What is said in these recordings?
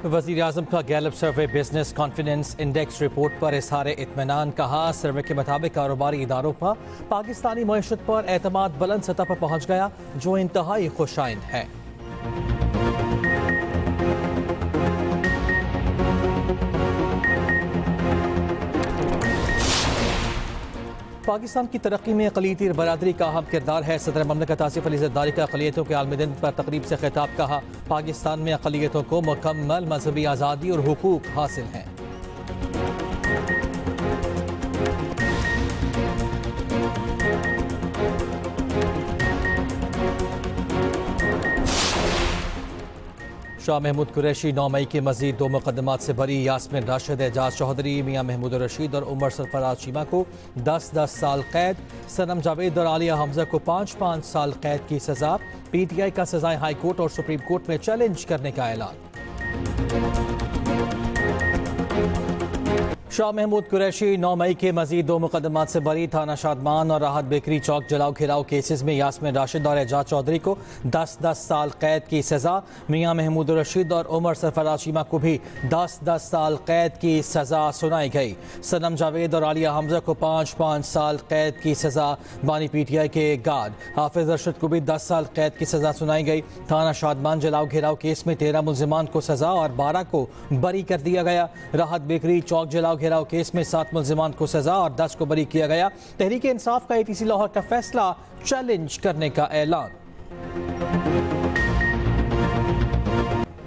वज़ीर-ए-आज़म का गैलप सर्वे business confidence index report पर इज़हार इत्मीनान। कहा, सर्वे के मुताबिक कारोबारी इदारों का पाकिस्तानी मईशत पर एतमाद बुलंद सतह पर पहुँच गया, जो इंतहाई खुशाइंद है। पाकिस्तान की तरक्की में अक़लियती बरादरी का अहम किरदार है। सदर ममलकत आसिफ अली ज़रदारी का अक़लियतों के आलमी दिन पर तकरीब से खिताब। कहा, पाकिस्तान में अक़लियतों को मुकम्मल मजहबी आज़ादी और हुकूक हासिल हैं। शाह महमूद कुरैशी 9 मई के मजीद 2 मुकदमात से बरी। यास्मिन राशिद, एजाज चौधरी, मियाँ महमूद रशीद और उमर सरफराज चीमा को 10-10 साल कैद। सनम जावेद और आलिया हमजा को 5-5 साल कैद की सजा। PTI का सजाएं हाई कोर्ट और सुप्रीम कोर्ट में चैलेंज करने का ऐलान। शाह महमूद कुरैशी 9 मई के मजीद 2 मुकदमात से बरी। थाना शादमान और राहत बेकरी चौक जलाओ घिराव केसेस में यास्मिन राशिद और एजाज चौधरी को 10-10 साल कैद की सजा। मियाँ महमूद रशीद और उमर सरफराज चीमा को भी 10-10 साल कैद की सजा सुनाई गई। सनम जावेद और आलिया हमजा को 5-5 साल कैद की सजा। बानी PTI के गार्ड हाफिज अरशद को भी 10 साल कैद की सजा सुनाई गई। थाना शादमान जलाओ घिराव केस में 13 मुल्जिमान को सजा और 12 को बरी कर दिया गया। राहत बेकरी चौक जलाओ घेराव केस में 7 मुल्जिमान को सजा और 10 को बरी किया गया। तहरीक इंसाफ का ATC लाहौर का फैसला चैलेंज करने का ऐलान।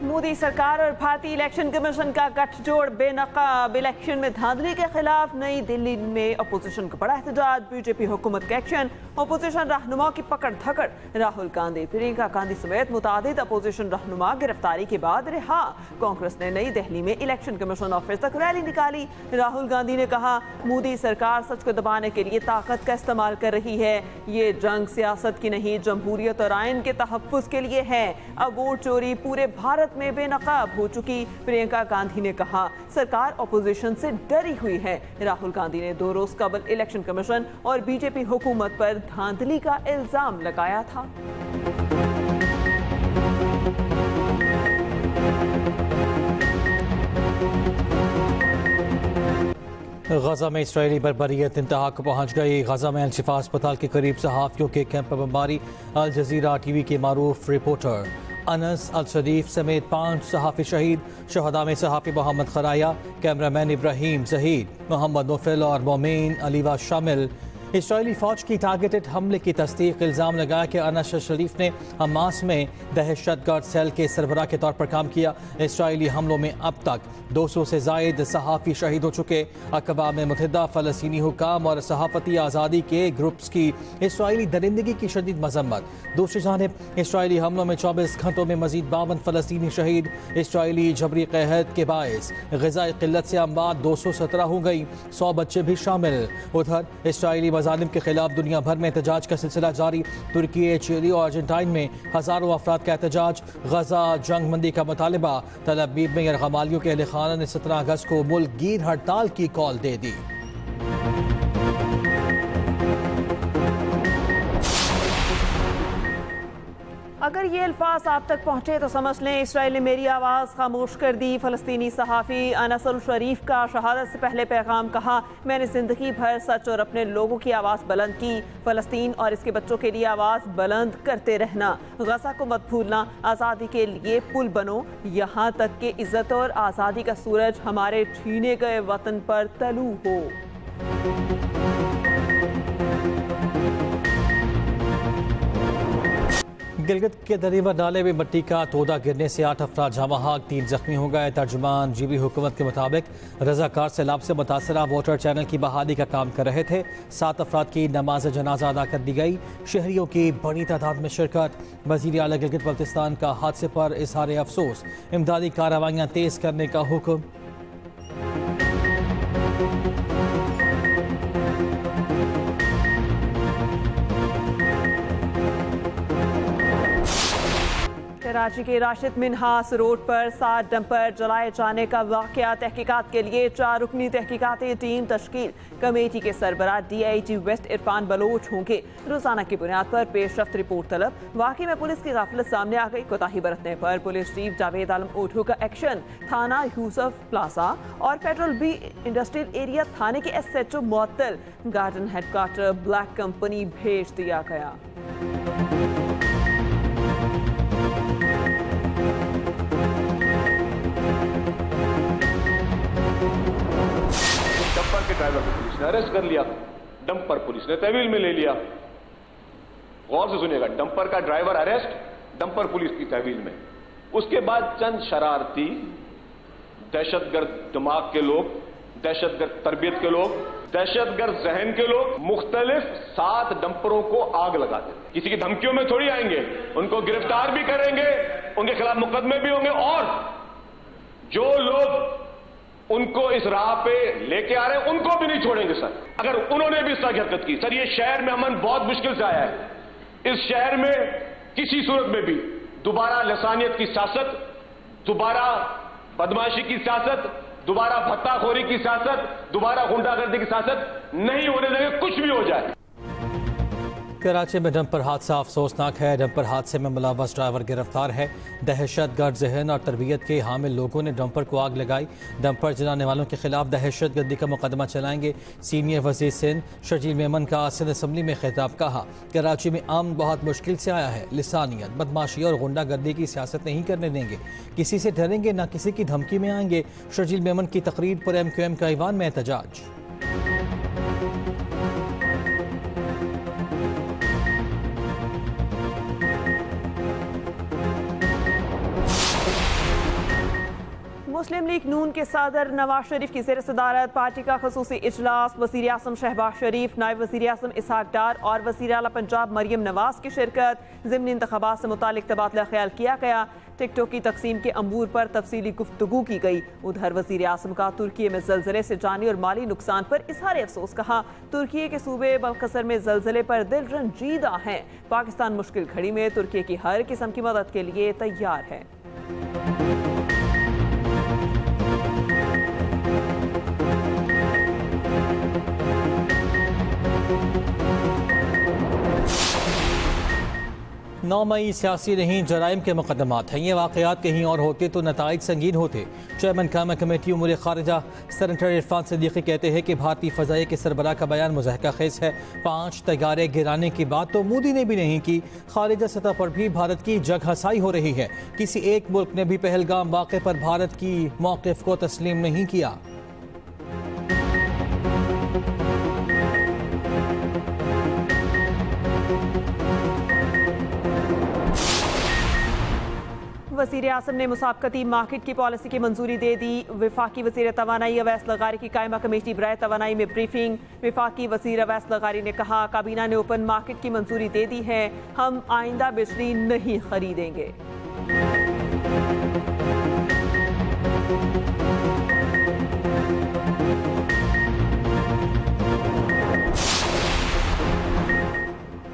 मोदी सरकार और भारतीय इलेक्शन कमीशन का गठजोड़ बेनकाब। इलेक्शन में धांधली के खिलाफ नई दिल्ली में अपोजिशन का बड़ा एहतजाज। BJP हुकूमत का एक्शन। अपोजिशन रहनुमा की पकड़ धकड़। राहुल गांधी, प्रियंका गांधी समेत मुतादिद अपोजिशन रहनुमा गिरफ्तारी के बाद रिहा। कांग्रेस ने नई दिल्ली में इलेक्शन कमीशन ऑफिस तक रैली निकाली। राहुल गांधी ने कहा, मोदी सरकार सच को दबाने के लिए ताकत का इस्तेमाल कर रही है। ये जंग सियासत की नहीं, जमहूरियत और आइन के तहफ़्फ़ुज़ के लिए है। अब वोट चोरी पूरे भारत में बेनकाब हो चुकी। प्रियंका गांधी ने कहा, सरकार अपोजिशन से डरी हुई है। राहुल गांधी ने 2 रोज कबल इलेक्शन कमीशन और BJP हुकूमत पर धांधली का इल्जाम लगाया था। गजा में इसराइली बर्बरियत इंतहा को पहुँच गई। गजा में अल-शिफा अस्पताल के करीब सहाफ़ियों के कैंप पर बमबारी। अल जज़ीरा TV के मारूफ रिपोर्टर अनस अल शरीफ समेत 5 सहाफ़ी शहीद। शहदा में सहाफ़ी मोहम्मद खराया, कैमरामैन इब्राहिम जहीद, मोहम्मद नोफिल और मोमीन अलीवा शामिल। इसराइली फ़ौज की टारगेटेड हमले की तस्दीक। इल्ज़ाम लगाया कि अनस अल शरीफ ने हमास में दहशतगर्द सेल के सरबराह के तौर पर काम किया। इसराइली हमलों में अब तक 200 से ज़ायद सहाफ़ी शहीद हो चुके। अक़वाम मुत्तहिदा फ़लस्तीनी हुकाम और सहाफ़ती आज़ादी के ग्रुप्स की इसराइली दरिंदगी की शदीद मज़म्मत। दूसरी जानिब इसराइली हमलों में 24 घंटों में मज़ीद 52 फ़लस्तीनी शहीद। इसराइली जबरी क़हत के बायस ग़िज़ाई क़िल्लत से अमवात 217 हो गई, 100 बच्चे भी शामिल। उधर इसराइली मज़ालिम के खिलाफ दुनिया भर में एहतजाज का सिलसिला जारी। तुर्की, चिली और अर्जेंटाइन में हज़ारों अफराद का एहतजाज। गजा जंग बंदी का मुतालबा। तल अबीब में यरगमालियों के अहल खाना ने 17 अगस्त को मुल्क गीर हड़ताल की कॉल दे दी। अगर ये अल्फाज आप तक पहुँचे तो समझ लें इसराइल ने मेरी आवाज़ खामोश कर दी। फ़लस्तीनी सहाफ़ी अनस अल शरीफ का शहादत से पहले पैगाम। कहा, मैंने ज़िंदगी भर सच और अपने लोगों की आवाज़ बुलंद की। फ़लस्तीन और इसके बच्चों के लिए आवाज़ बुलंद करते रहना। गज़ा को मत भूलना। आज़ादी के लिए पुल बनो, यहाँ तक कि इज़्ज़त और आज़ादी का सूरज हमारे छीने गए वतन पर तलू हो। गिलगित के दरियावर नाले में मिट्टी का तोदा गिरने से 8 अफराद जहाँ 3 जख्मी हो गए। तर्जुमान GB हुकूमत के मुताबिक रज़ाकार सैलाब से मुतासरा वाटर चैनल की बहाली का काम कर रहे थे। 7 अफराद की नमाज जनाजा अदा कर दी गई। शहरियों की बड़ी तादाद में शिरकत। वज़ीर आला गिलगित बल्तिस्तान का हादसे पर इज़हार अफसोस। इमदादी कार्रवाइयाँ तेज़ करने का हुक्म। कराची के राशिद मिन्हास रोड पर 7 डंपर जलाए जाने का वाकया। तहकीकात के लिए 4 रुकनी तहकीकाती टीम तश्कील। कमेटी के सरबराह DIG वेस्ट इरफान बलोच होंगे। रोजाना की बुनियाद पर पेशरफ्त रिपोर्ट तलब। वाकई में पुलिस की गाफिलत सामने आ गई। कोताही बरतने पर पुलिस चीफ जावेद आलम ओढू का एक्शन। थाना यूसुफ प्लाजा और फेडरल बी इंडस्ट्रियल एरिया थाने के SHO मुअत्तल। गार्डन हेडक्वार्टर ब्लैक कंपनी भेज दिया गया। डंपर के ड्राइवर को पुलिस ने अरेस्ट कर लिया। डंपर पुलिस ने तहवील में ले लिया। गौर से सुनिएगा, डंपर का ड्राइवर अरेस्ट, डंपर पुलिस की तहवील में। उसके बाद चंद शरारती दहशतगर्द दिमाग के लोग, दहशतगर्द तरबियत के लोग, दहशतगर्द जहन के लोग मुख्तलिफ 7 डंपरों को आग लगा देते। किसी की धमकियों में थोड़ी आएंगे, उनको गिरफ्तार भी करेंगे, उनके खिलाफ मुकदमे भी होंगे और जो लोग उनको इस राह पे लेके आ रहे हैं उनको भी नहीं छोड़ेंगे सर, अगर उन्होंने भी इस तरह की हरकत की। सर, ये शहर में अमन बहुत मुश्किल से आया है। इस शहर में किसी सूरत में भी दोबारा लसानियत की सियासत, दोबारा बदमाशी की सियासत, दोबारा भत्ताखोरी की सियासत, दोबारा गुंडागर्दी की सियासत नहीं होने देंगे, कुछ भी हो जाए। कराची में डंपर हादसा अफसोसनाक है। डंपर हादसे में मुलव्वस ड्राइवर गिरफ्तार है। दहशतगर्द जहन और तरबियत के हामिल लोगों ने डंपर को आग लगाई। डंपर जलाने वालों के खिलाफ दहशतगर्दी का मुकदमा चलाएंगे। सीनियर वज़ीर सिंध शर्जील मेमन का सिंध असम्बली में खिताब। कहा, कराची में अमन बहुत मुश्किल से आया है। लिसानियत, बदमाशी और गुंडागर्दी की सियासत नहीं करने देंगे। किसी से डरेंगे ना किसी की धमकी में आएंगे। शर्जील मेमन की तकरीर पर MQM का ईवान में एहतजाज। मुस्लिम लीग नून के सदर नवाज शरीफ की ज़ेर सदारत पार्टी का खसूसी इजलास। वज़ीर आज़म शहबाज शरीफ, नायब वज़ीर आज़म इसहाक डार और वज़ीर आला पंजाब मरियम नवाज की शिरकत। ज़िमनी इंतखाबात से मुतालिक तबादला ख्याल किया गया। टिकटों की तकसीम के अमूर पर तफसीली गुफ्तगू की गई। उधर वज़ीर आज़म का तुर्की में ज़लज़ले से जानी और माली नुकसान पर इज़हार अफसोस। कहा, तुर्की के सूबे बलकसर में ज़लज़ले पर दिल रंजीदा हैं। पाकिस्तान मुश्किल घड़ी में तुर्की की हर किस्म की मदद के लिए तैयार है। नौ मई सियासी नहीं, जराइम के मुकदमात हैं। ये वाक़यात कहीं और होते तो नताइज संगीन होते। चेयरमैन कायमा कमेटी उमूर खारिजा सेनेटर इरफान सिद्दीकी कहते हैं कि भारतीय फ़ज़ाइया के सरबराह का बयान मुज़ाहिका खेज़ है। 5 तैयारे गिराने की बात तो मोदी ने भी नहीं की। खारिजा सतह पर भी भारत की जगहसाई हो रही है। किसी एक मुल्क ने भी पहलगाम वाक़े पर भारत की मौक़िफ़ को तस्लीम नहीं किया। वज़ीर आज़म ने मुसाबकती मार्केट की पॉलिसी की मंजूरी दे दी। वफाकी वज़ीर तवानाई अवैस लगारी की कायमा कमेटी बराए तवानाई में ब्रीफिंग। वफाकी वज़ीर अवैस लगारी ने कहा, काबीना ने ओपन मार्केट की मंजूरी दे दी है। हम आइंदा बिजली नहीं खरीदेंगे।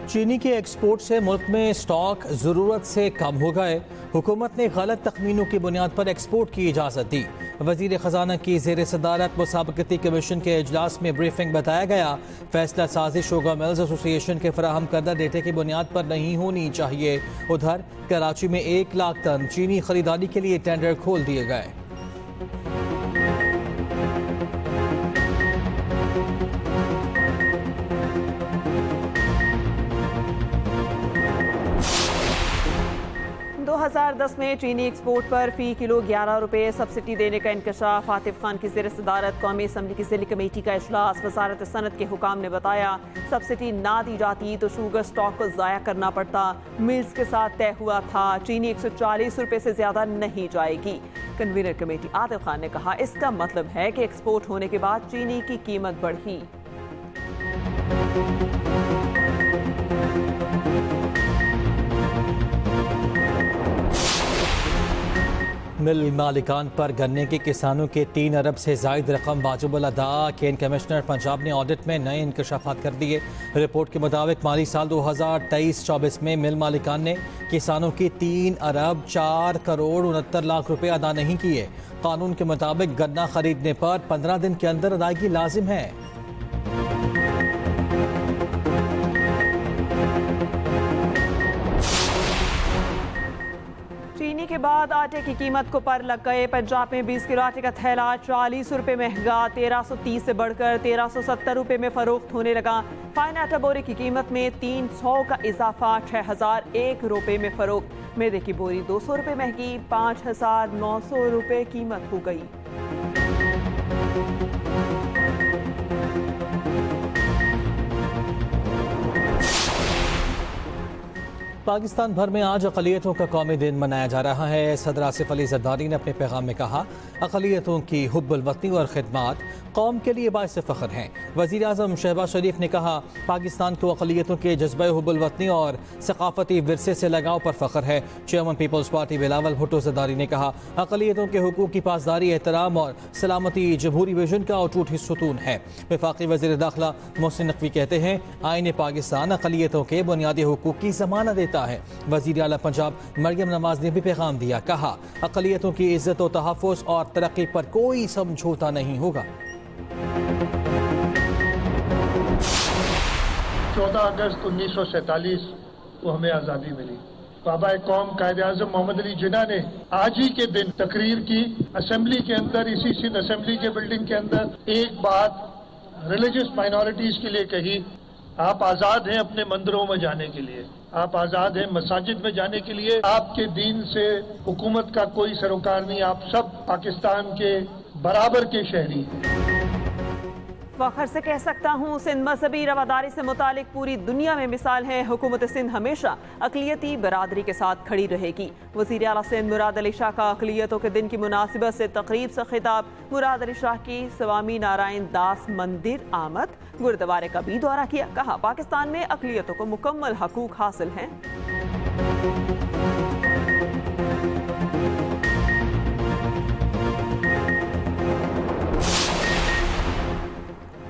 चीनी के एक्सपोर्ट से मुल्क में स्टॉक ज़रूरत से कम हो गए। हुकूमत ने गलत तखमीनों की बुनियाद पर एक्सपोर्ट की इजाज़त दी। वज़ीर ख़जाना की ज़ेर सदारत मुसाबकती कमीशन के इजलास में ब्रीफिंग बताया गया। फैसला साजी शुगर मिल्स एसोसिएशन के फराहम करदा डेटे की बुनियाद पर नहीं होनी चाहिए। उधर कराची में 1 लाख टन चीनी खरीदारी के लिए टेंडर खोल दिए गए। दो 2010 में चीनी एक्सपोर्ट पर फ़ी किलो 11 रुपये सब्सिडी देने का इंकशाफ। आतिफ खान की ज़ेर सदारत कौमी असम्बली की ज़िली कमेटी का इजलास। वज़ारत सनत के हुकाम ने बताया, सब्सिडी ना दी जाती तो शुगर स्टॉक को ज़ाया करना पड़ता। मिल्स के साथ तय हुआ था चीनी 140 रुपये से ज़्यादा नहीं जाएगी। कन्वीनर कमेटी आतिफ खान ने कहा, इसका मतलब है कि एक्सपोर्ट होने के बाद चीनी की कीमत बढ़ी। मिल मालिकान पर गन्ने के किसानों के 3 अरब से जायद रकम वाजिबुल अदा। केन कमिश्नर पंजाब ने ऑडिट में नए इंकशाफात कर दिए। रिपोर्ट के मुताबिक माली साल 2023-24 में मिल मालिकान ने किसानों की 3 अरब 4 करोड़ 69 लाख रुपए अदा नहीं किए। कानून के मुताबिक गन्ना खरीदने पर 15 दिन के अंदर अदायगी लाजिम है। चीनी के बाद आटे की कीमत को पर लग गए। पंजाब में 20 किलो आटे का थैला 40 रुपए महंगा 1330 से बढ़कर 1370 रुपए में फरोख्त होने लगा। फाइन आटा बोरी की कीमत में 300 का इजाफा 6001 रुपए में फरोख्त। मैदे की बोरी 200 रुपए महंगी 5900 रुपए कीमत हो गई। पाकिस्तान भर में आज अक़लियतों का कौमी दिन मनाया जा रहा है। सदर आसिफ अली ज़रदारी ने अपने पैगाम में कहा, अक़लियतों की हुब्बुल वतनी और खिदमात कौम के लिए बाइस फ़ख्र हैं। वज़ीर आज़म शहबाज शरीफ ने कहा, पाकिस्तान को अक़लियतों के जज्बे हुब्बुल वतनी और सक़ाफ़ती विरसे से लगाव पर फ़ख्र है। चेयरमैन पीपल्स पार्टी बिलावल भुट्टो ज़रदारी ने कहा, अक़लियतों के हुकूक़ की पासदारी, एहतराम और सलामती जमहूरी विजन का अटूट सतून है। वफ़ाक़ी वज़ीर दाखिला मोहसिन नकवी कहते हैं, आईन पाकिस्तान अक़लियतों के बुनियादी हुकूक़ की ज़मानत देता है। वज़ीर आला पंजाब मरियम नवाज ने भी पैगाम दिया, कहा, अक़लियतों की इज़्ज़त व तहफ़्फ़ुज़ और तरक्की पर कोई समझौता नहीं होगा। 14 अगस्त 1947 को हमें आज़ादी मिली। बाबा कौम कायद-ए-आज़म मोहम्मद अली जिन्ना ने आज ही के दिन तकरीर की असेंबली के अंदर, इसी सिंध असेंबली के बिल्डिंग के अंदर एक बात रिलीजियस माइनॉरिटीज के लिए कही, आप आज़ाद हैं अपने मंदिरों में जाने के लिए, आप आज़ाद हैं मसाजिद में जाने के लिए, आपके दीन से हुकूमत का कोई सरोकार नहीं, आप सब पाकिस्तान के बराबर के शहरी हैं। फख्र से कह सकता हूँ, सिंध मजहबी रवादारी से मुतालिक पूरी दुनिया में मिसाल है। हुकूमत सिंध हमेशा अक़लियती बरादरी के साथ खड़ी रहेगी। वज़ीर आला सिंध मुराद अली शाह का अक़लियतों के दिन की मुनासिबत से तकरीब से खिताब। मुराद अली शाह की स्वामी नारायण दास मंदिर आमद, गुरुद्वारे का भी दौरा किया। कहा, पाकिस्तान में अक़लियतों को मुकम्मल हकूक़ हासिल हैं।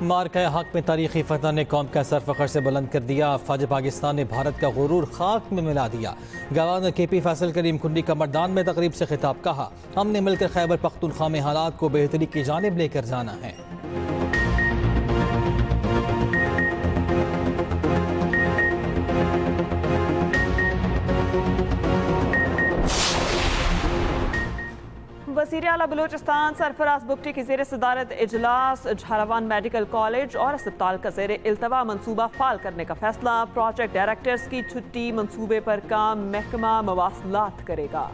मार्का हक में तारीखी फतह ने कौम का सर फ़ख्र से बुलंद कर दिया। फ़ौज पाकिस्तान ने भारत का गुरूर खाक में मिला दिया। गवर्नर KP फैसल करीम कुंडी का मर्दान में तकरीब से खिताब, कहा, हमने मिलकर खैबर पख्तूनख्वा में हालात को बेहतरी की जानिब लेकर जाना है। वज़ीर आला बलूचिस्तान सरफराज बुगटी की ज़ेर सदारत इजलास। झालावान मेडिकल कॉलेज और अस्पताल का ज़ेर इल्तवा मनसूबा फ़ाल करने का फैसला। प्रोजेक्ट डायरेक्टर्स की छुट्टी, मनसूबे पर काम महकमा मवासलात करेगा।